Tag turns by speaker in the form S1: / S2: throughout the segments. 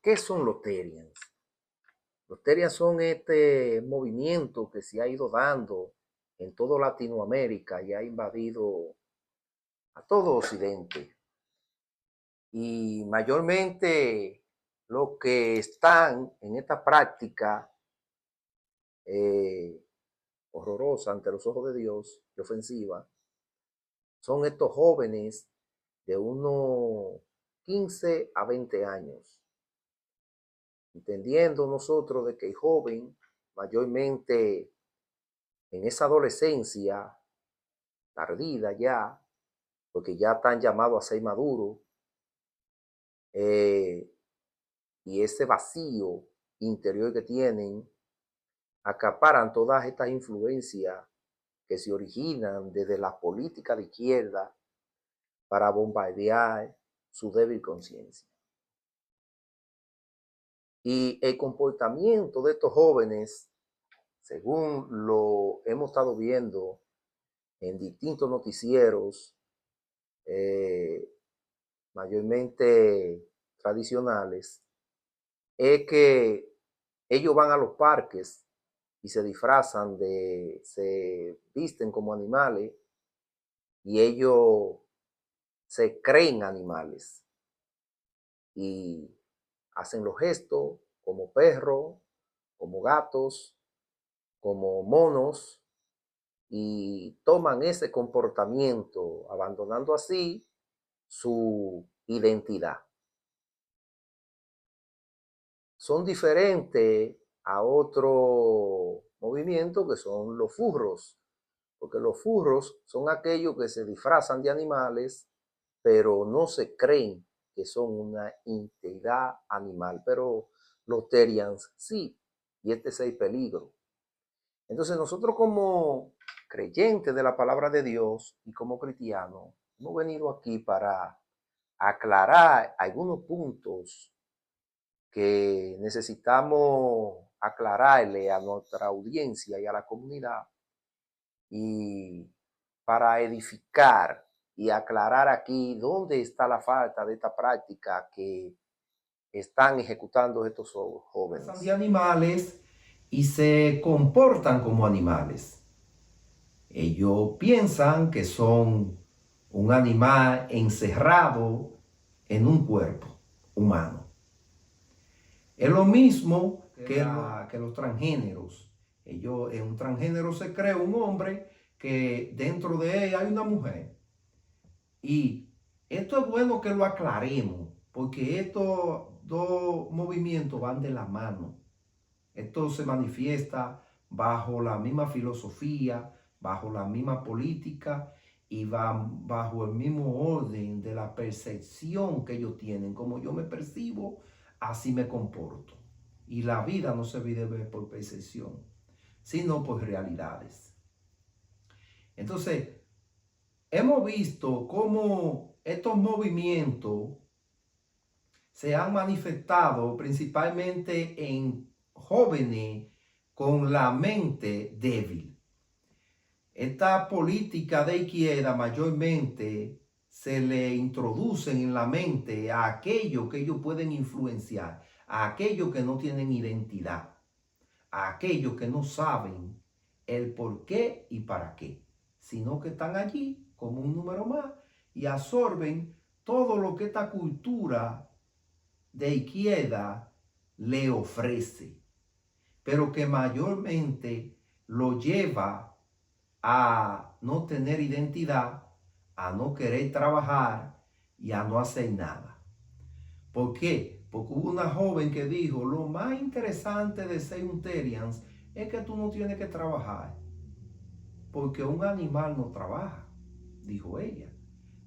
S1: ¿qué son los Terians? Los Terians son este movimiento que se ha ido dando en toda Latinoamérica y ha invadido a todo Occidente. Y mayormente los que están en esta práctica eh, horrorosa ante los ojos de Dios y ofensiva son estos jóvenes de unos 15 a 20 años, entendiendo nosotros de que el joven mayormente en esa adolescencia tardida ya, porque ya están llamados a ser maduros, eh, y ese vacío interior que tienen, acaparan todas estas influencias que se originan desde la política de izquierda para bombardear su débil conciencia. Y el comportamiento de estos jóvenes, según lo hemos estado viendo en distintos noticieros, eh, mayormente tradicionales, es que ellos van a los parques y se disfrazan se visten como animales y ellos se creen animales y hacen los gestos como perros, como gatos, como monos y toman ese comportamiento, abandonando así su identidad. Son diferentes a otro movimiento que son los furros, porque los furros son aquellos que se disfrazan de animales, pero no se creen que son una entidad animal, pero los Terians sí, y este es el peligro. Entonces nosotros como creyentes de la palabra de Dios y como cristianos, hemos venido aquí para aclarar algunos puntos que necesitamos aclararle a nuestra audiencia y a la comunidad y para edificar y aclarar aquí dónde está la falta de esta práctica que están ejecutando estos jóvenes.
S2: Son de animales y se comportan como animales. Ellos piensan que son un animal encerrado en un cuerpo humano. Es lo mismo que los transgéneros. Ellos, en un transgénero se cree un hombre que dentro de él hay una mujer. Y esto es bueno que lo aclaremos, porque estos dos movimientos van de la mano. Esto se manifiesta bajo la misma filosofía, bajo la misma política y van bajo el mismo orden de la percepción que ellos tienen. Como yo me percibo, así me comporto. Y la vida no se vive por percepción, sino por realidades. Entonces, hemos visto cómo estos movimientos se han manifestado principalmente en jóvenes con la mente débil. Esta política de izquierda mayormente se le introducen en la mente a aquello que ellos pueden influenciar, a aquellos que no tienen identidad, a aquellos que no saben el por qué y para qué, sino que están allí como un número más y absorben todo lo que esta cultura de izquierda le ofrece, pero que mayormente lo lleva a no tener identidad, a no querer trabajar y a no hacer nada. ¿Por qué? Porque hubo una joven que dijo, lo más interesante de ser un Terians es que tú no tienes que trabajar, porque un animal no trabaja, dijo ella.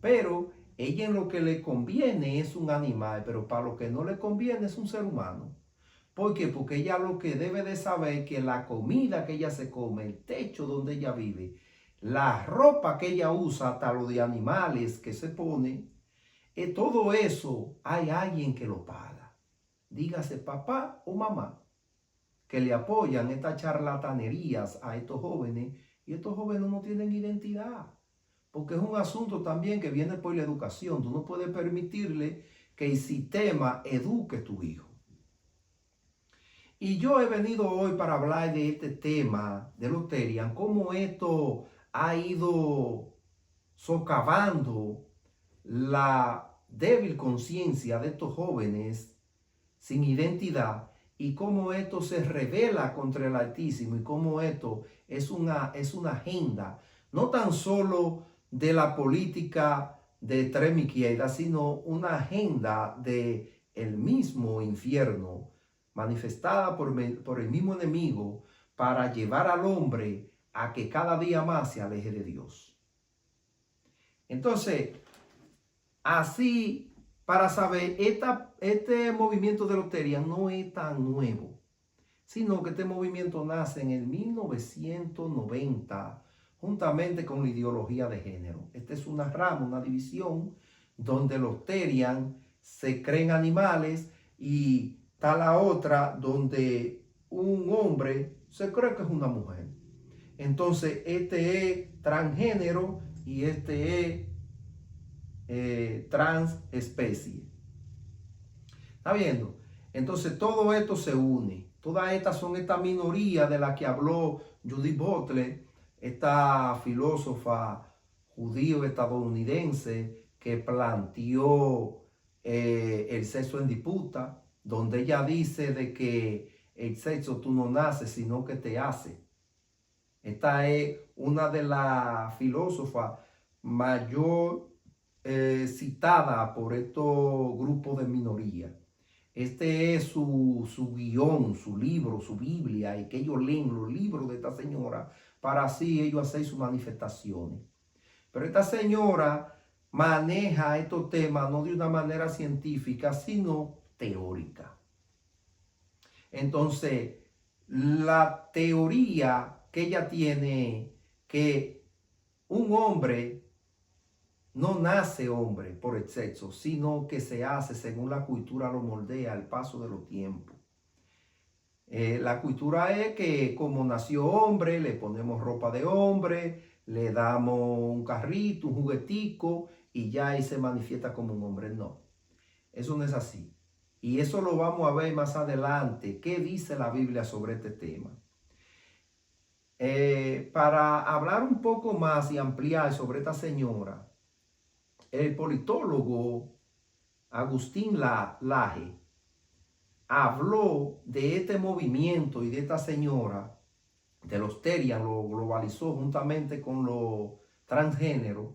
S2: Pero ella en lo que le conviene es un animal, pero para lo que no le conviene es un ser humano. ¿Por qué? Porque ella lo que debe de saber que la comida que ella se come, el techo donde ella vive, la ropa que ella usa, hasta lo de animales que se pone, todo eso hay alguien que lo paga. Dígase papá o mamá, que le apoyan estas charlatanerías a estos jóvenes y estos jóvenes no tienen identidad. Porque es un asunto también que viene por la educación. Tú no puedes permitirle que el sistema eduque a tu hijo. Y yo he venido hoy para hablar de este tema de los Terian, cómo esto ha ido socavando la débil conciencia de estos jóvenes sin identidad y cómo esto se revela contra el Altísimo y cómo esto es una agenda, no tan solo de la política de extrema izquierda, sino una agenda de el mismo infierno manifestada por el mismo enemigo para llevar al hombre a que cada día más se aleje de Dios. Entonces, así, para saber, este movimiento de los Terian no es tan nuevo, sino que este movimiento nace en el 1990, juntamente con la ideología de género. Esta es una rama, una división, donde los Terian se creen animales y está la otra donde un hombre se cree que es una mujer. Entonces, este es transgénero y este es transespecie. ¿Está viendo? Entonces todo esto se une. Todas estas son esta minoría de la que habló Judith Butler, esta filósofa judío-estadounidense que planteó el sexo en disputa, donde ella dice de que el sexo tú no naces, sino que te hace. Esta es una de las filósofas mayor citada por estos grupos de minoría. Este es su guión, su libro, su Biblia, y que ellos leen los libros de esta señora para así ellos hacer sus manifestaciones. Pero esta señora maneja estos temas no de una manera científica, sino teórica. Entonces, la teoría que ella tiene, que un hombre no nace hombre por el sexo, sino que se hace según la cultura lo moldea al paso de los tiempos. La cultura es que como nació hombre, le ponemos ropa de hombre, le damos un carrito, un juguetico y ya ahí se manifiesta como un hombre. No, eso no es así. Y eso lo vamos a ver más adelante. ¿Qué dice la Biblia sobre este tema? Para hablar un poco más y ampliar sobre esta señora, el politólogo Agustín Laje habló de este movimiento y de esta señora, de los Terian, lo globalizó juntamente con los transgéneros,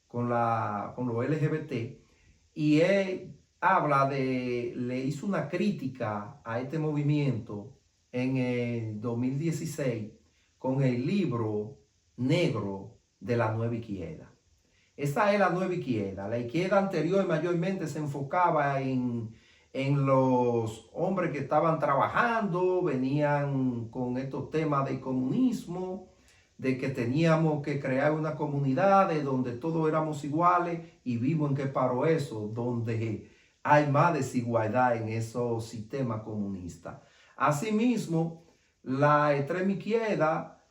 S2: con los LGBT, y él le hizo una crítica a este movimiento en el 2016 con el libro negro de la nueva izquierda. Esa es la nueva izquierda. La izquierda anterior mayormente se enfocaba en los hombres que estaban trabajando, venían con estos temas del comunismo, de que teníamos que crear una comunidad donde todos éramos iguales, y vimos en qué paró eso, donde hay más desigualdad en esos sistemas comunistas. Asimismo, la extrema izquierda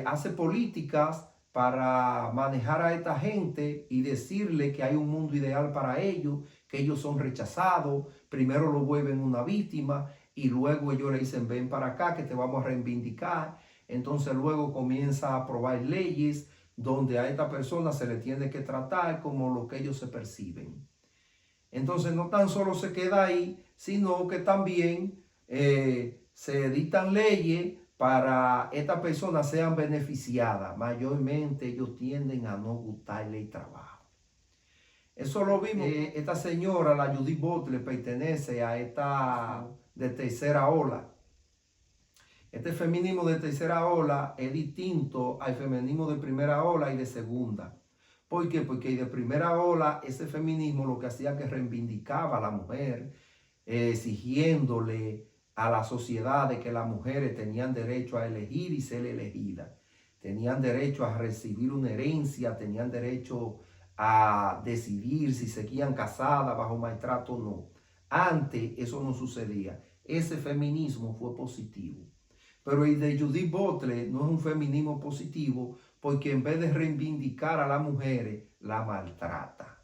S2: hace políticas para manejar a esta gente y decirle que hay un mundo ideal para ellos, que ellos son rechazados, primero lo vuelven una víctima y luego ellos le dicen ven para acá que te vamos a reivindicar. Entonces luego comienza a aprobar leyes donde a esta persona se le tiene que tratar como lo que ellos se perciben. Entonces no tan solo se queda ahí, sino que también se dictan leyes para estas personas sean beneficiadas. Mayormente ellos tienden a no gustarle el trabajo. Eso lo vimos. Esta señora, la Judith Butler, pertenece a esta de tercera ola. Este feminismo de tercera ola es distinto al feminismo de primera ola y de segunda. ¿Por qué? Porque de primera ola ese feminismo lo que hacía que reivindicaba a la mujer, exigiéndole a la sociedad de que las mujeres tenían derecho a elegir y ser elegidas. Tenían derecho a recibir una herencia, tenían derecho a decidir si seguían casadas bajo maltrato o no. Antes eso no sucedía. Ese feminismo fue positivo. Pero el de Judith Butler no es un feminismo positivo porque en vez de reivindicar a las mujeres, la maltrata.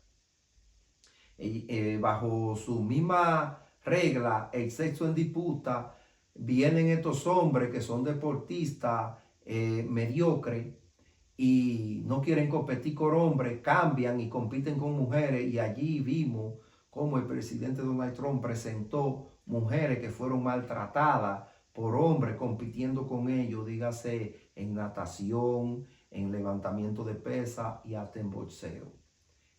S2: Bajo su misma regla, el sexo en disputa, vienen estos hombres que son deportistas mediocres y no quieren competir con hombres, cambian y compiten con mujeres, y allí vimos cómo el presidente Donald Trump presentó mujeres que fueron maltratadas por hombres compitiendo con ellos, dígase en natación, en levantamiento de pesas y hasta en boxeo.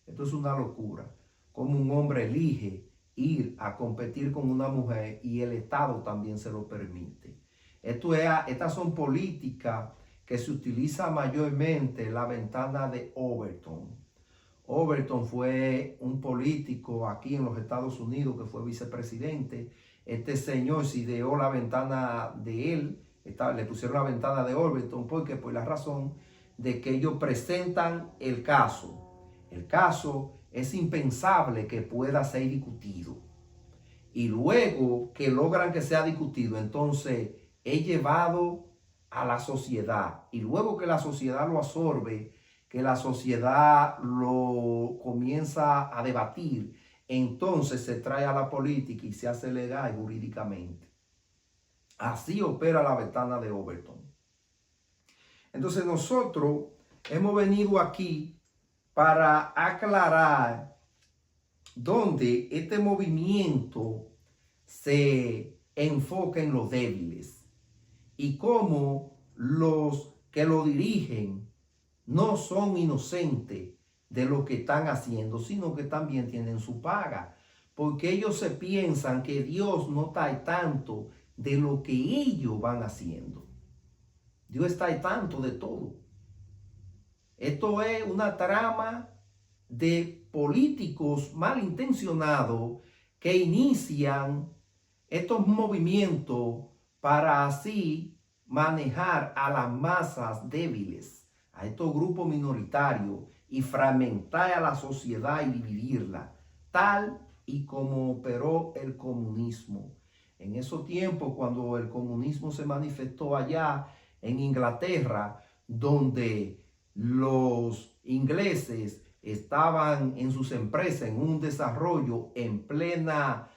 S2: Esto es una locura, como un hombre elige ir a competir con una mujer y el Estado también se lo permite. Estas son políticas que se utiliza mayormente en la ventana de Overton. Overton fue un político aquí en los Estados Unidos que fue vicepresidente. Este señor se ideó la ventana de él, le pusieron la ventana de Overton porque por la razón de que ellos presentan el caso. El caso es impensable que pueda ser discutido. Y luego que logran que sea discutido, entonces es llevado a la sociedad. Y luego que la sociedad lo absorbe, que la sociedad lo comienza a debatir, entonces se trae a la política y se hace legal jurídicamente. Así opera la ventana de Overton. Entonces nosotros hemos venido aquí para aclarar dónde este movimiento se enfoca en los débiles y cómo los que lo dirigen no son inocentes de lo que están haciendo, sino que también tienen su paga, porque ellos se piensan que Dios no está al tanto de lo que ellos van haciendo. Dios está al tanto de todo. Esto es una trama de políticos malintencionados que inician estos movimientos para así manejar a las masas débiles, a estos grupos minoritarios, y fragmentar a la sociedad y dividirla, tal y como operó el comunismo. En esos tiempos, cuando el comunismo se manifestó allá en Inglaterra, donde los ingleses estaban en sus empresas en un desarrollo en plena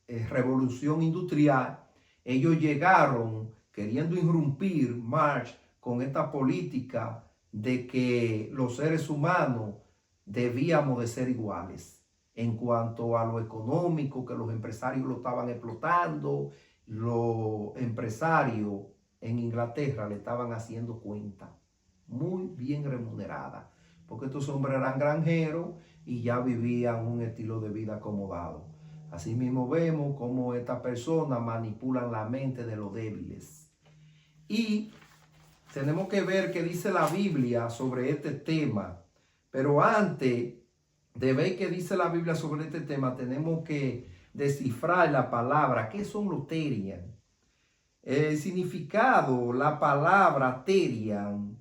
S2: revolución industrial, ellos llegaron queriendo irrumpir Marx con esta política de que los seres humanos debíamos de ser iguales en cuanto a lo económico, que los empresarios lo estaban explotando, los empresarios en Inglaterra le estaban haciendo cuenta muy bien remunerada, porque estos hombres eran granjeros y ya vivían un estilo de vida acomodado. Asimismo vemos cómo estas personas manipulan la mente de los débiles. Y tenemos que ver qué dice la Biblia sobre este tema. Pero antes de ver qué dice la Biblia sobre este tema, tenemos que descifrar la palabra. ¿Qué son los terian? El significado, la palabra terian,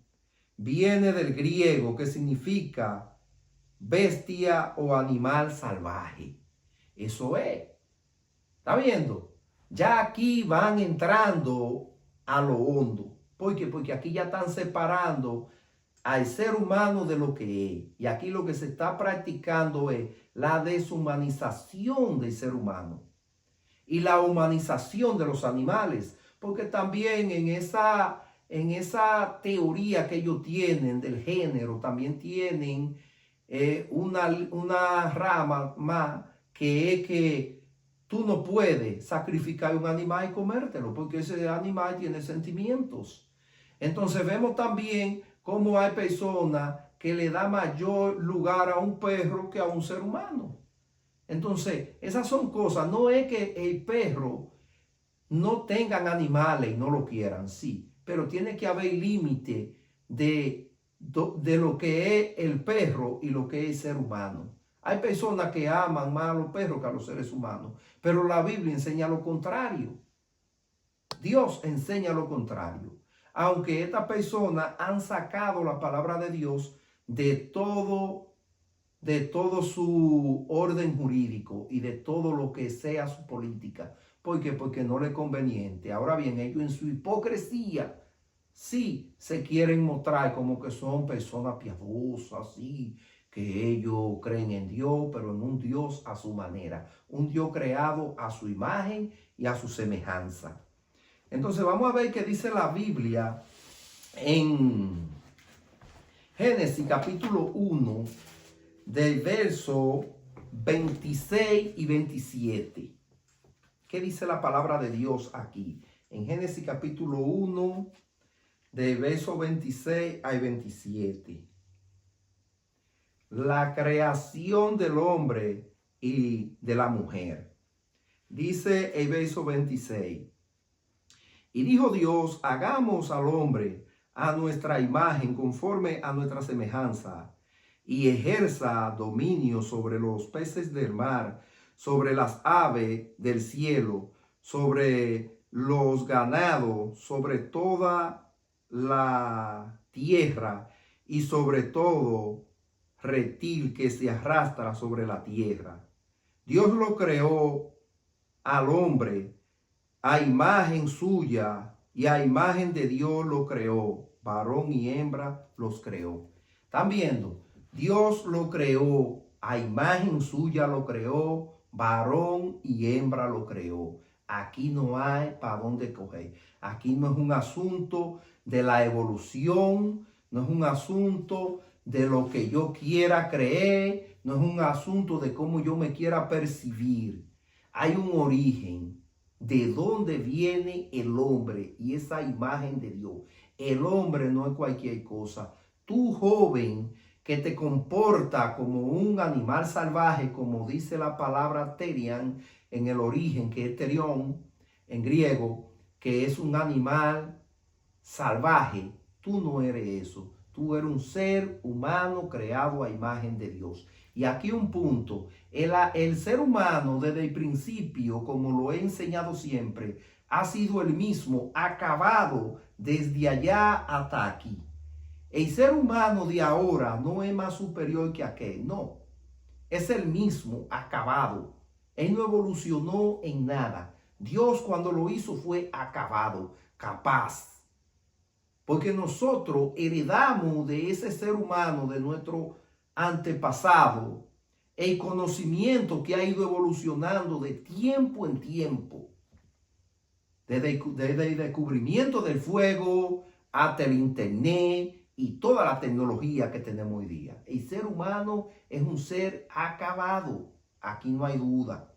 S2: viene del griego, que significa bestia o animal salvaje. Eso es. ¿Está viendo? Ya aquí van entrando a lo hondo. ¿Por qué? Porque aquí ya están separando al ser humano de lo que es. Y aquí lo que se está practicando es la deshumanización del ser humano y la humanización de los animales. Porque también en esa teoría que ellos tienen del género, también tienen una rama más, que es que tú no puedes sacrificar un animal y comértelo, porque ese animal tiene sentimientos. Entonces vemos también cómo hay personas que le da mayor lugar a un perro que a un ser humano. Entonces, esas son cosas. No es que el perro no tengan animales y no lo quieran, sí, pero tiene que haber límite de lo que es el perro y lo que es el ser humano. Hay personas que aman más a los perros que a los seres humanos, pero la Biblia enseña lo contrario. Dios enseña lo contrario. Aunque estas personas han sacado la palabra de Dios de todo su orden jurídico y de todo lo que sea su política. ¿Por qué? Porque no le es conveniente. Ahora bien, ellos en su hipocresía sí se quieren mostrar como que son personas piadosas, sí, que ellos creen en Dios, pero en un Dios a su manera, un Dios creado a su imagen y a su semejanza. Entonces vamos a ver qué dice la Biblia en Génesis capítulo 1, del verso 26 y 27. ¿Qué dice la palabra de Dios aquí? En Génesis capítulo 1, del verso 26 al 27. La creación del hombre y de la mujer. Dice el verso 26. Y dijo Dios, hagamos al hombre a nuestra imagen, conforme a nuestra semejanza, y ejerza dominio sobre los peces del mar, sobre las aves del cielo, sobre los ganados, sobre toda la tierra y sobre todo reptil que se arrastra sobre la tierra. Dios lo creó al hombre a imagen suya, y a imagen de Dios lo creó, varón y hembra los creó. ¿Están viendo? Dios lo creó, a imagen suya lo creó, varón y hembra lo creó. Aquí no hay para dónde coger. Aquí no es un asunto de la evolución, no es un asunto de lo que yo quiera creer, no es un asunto de cómo yo me quiera percibir. Hay un origen de dónde viene el hombre y esa imagen de Dios. El hombre no es cualquier cosa. Tú, joven, que te comporta como un animal salvaje, como dice la palabra terian en el origen, que es terión en griego, que es un animal salvaje. Tú no eres eso. Tú eres un ser humano creado a imagen de Dios. Y aquí un punto, el ser humano desde el principio, como lo he enseñado siempre, ha sido el mismo, acabado desde allá hasta aquí. El ser humano de ahora no es más superior que aquel, no. Es el mismo, acabado. Él no evolucionó en nada. Dios cuando lo hizo fue acabado, capaz. Porque nosotros heredamos de ese ser humano, de nuestro antepasado, el conocimiento que ha ido evolucionando de tiempo en tiempo. Desde el descubrimiento del fuego hasta el internet y toda la tecnología que tenemos hoy día. El ser humano es un ser acabado. Aquí no hay duda.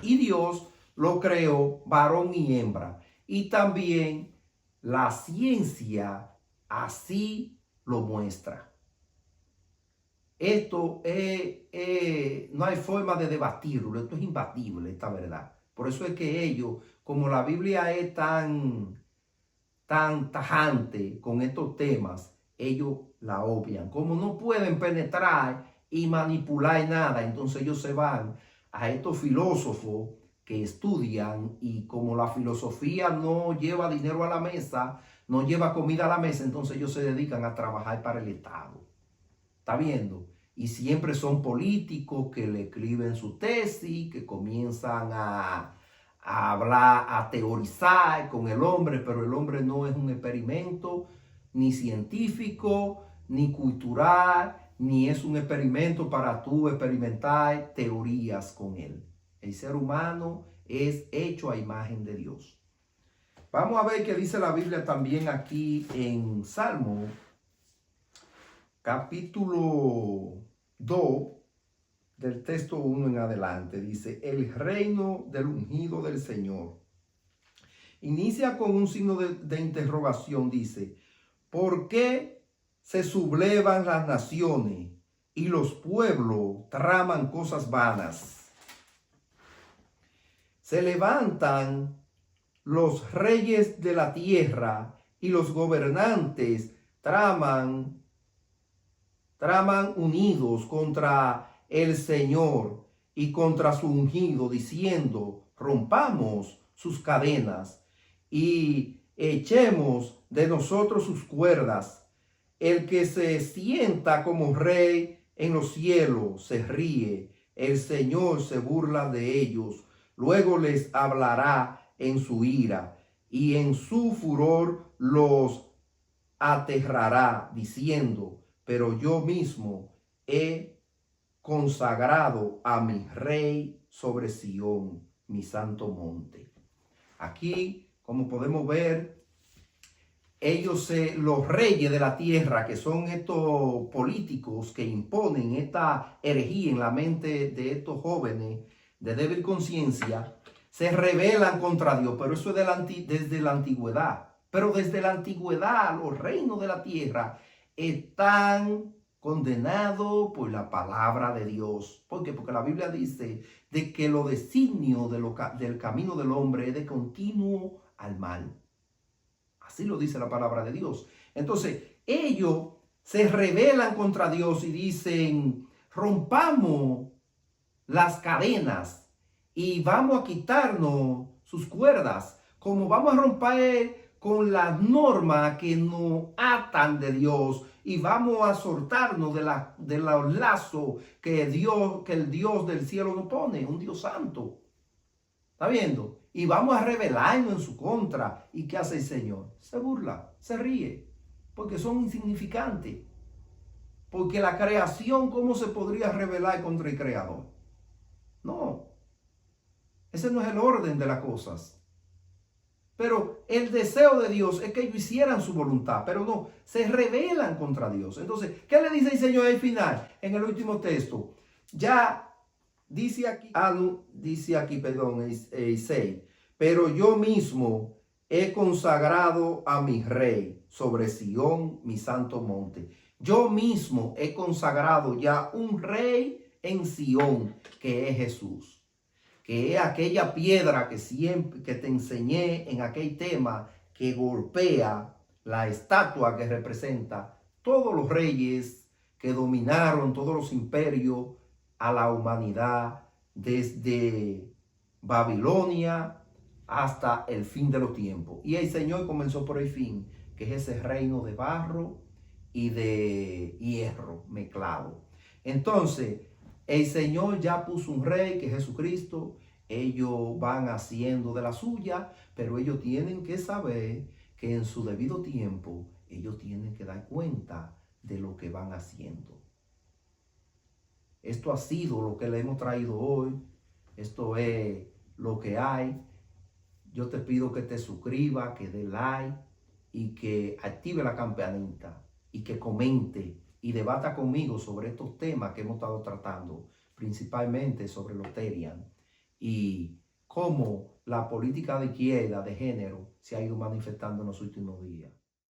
S2: Y Dios lo creó varón y hembra. Y también la ciencia así lo muestra. Esto no hay forma de debatirlo, esto es imbatible, esta verdad. Por eso es que ellos, como la Biblia es tan tajante con estos temas, ellos la obvian. Como no pueden penetrar y manipular nada, entonces ellos se van a estos filósofos que estudian, y como la filosofía no lleva dinero a la mesa, no lleva comida a la mesa, entonces ellos se dedican a trabajar para el Estado. ¿Está viendo? Y siempre son políticos que le escriben su tesis, que comienzan a hablar, a teorizar con el hombre, pero el hombre no es un experimento ni científico, ni cultural, ni es un experimento para tú experimentar teorías con él. El ser humano es hecho a imagen de Dios. Vamos a ver qué dice la Biblia también aquí en Salmo, capítulo 2, del texto 1 en adelante. Dice, el reino del ungido del Señor. Inicia con un signo de interrogación. Dice, ¿por qué se sublevan las naciones y los pueblos traman cosas vanas? Se levantan los reyes de la tierra y los gobernantes traman unidos contra el Señor y contra su ungido, diciendo, rompamos sus cadenas y echemos de nosotros sus cuerdas. El que se sienta como rey en los cielos se ríe, el Señor se burla de ellos. Luego les hablará en su ira y en su furor los aterrará, diciendo, pero yo mismo he consagrado a mi rey sobre Sión, mi santo monte. Aquí, como podemos ver, los reyes de la tierra, que son estos políticos que imponen esta herejía en la mente de estos jóvenes de débil conciencia, se rebelan contra Dios, pero eso es desde la antigüedad. Pero desde la antigüedad los reinos de la tierra están condenados por la palabra de Dios. ¿Por qué? Porque la Biblia dice de que lo designio del camino del hombre es de continuo al mal. Así lo dice la palabra de Dios. Entonces, ellos se rebelan contra Dios y dicen, rompamos las cadenas y vamos a quitarnos sus cuerdas, como vamos a romper con las normas que nos atan de Dios y vamos a soltarnos de los lazos que el Dios del cielo nos pone, un Dios santo. ¿Está viendo? Y vamos a rebelarnos en su contra. ¿Y qué hace el Señor? Se burla, se ríe, porque son insignificantes. Porque la creación, ¿cómo se podría rebelar contra el Creador? No, ese no es el orden de las cosas. Pero el deseo de Dios es que ellos hicieran su voluntad, pero no, se rebelan contra Dios. Entonces, ¿qué le dice el Señor al final? En el último texto, ya dice aquí, Isaías, pero yo mismo he consagrado a mi rey sobre Sión, mi santo monte. Yo mismo he consagrado ya un rey en Sión, que es Jesús, que es aquella piedra que te enseñé en aquel tema, que golpea la estatua que representa todos los reyes que dominaron todos los imperios a la humanidad desde Babilonia hasta el fin de los tiempos. Y el Señor comenzó por el fin, que es ese reino de barro y de hierro mezclado. Entonces, el Señor ya puso un rey, que es Jesucristo. Ellos van haciendo de la suya, pero ellos tienen que saber que en su debido tiempo ellos tienen que dar cuenta de lo que van haciendo. Esto ha sido lo que le hemos traído hoy. Esto es lo que hay. Yo te pido que te suscribas, que dé like y que active la campanita y que comente y debata conmigo sobre estos temas que hemos estado tratando, principalmente sobre los Terian y cómo la política de izquierda de género se ha ido manifestando en los últimos días.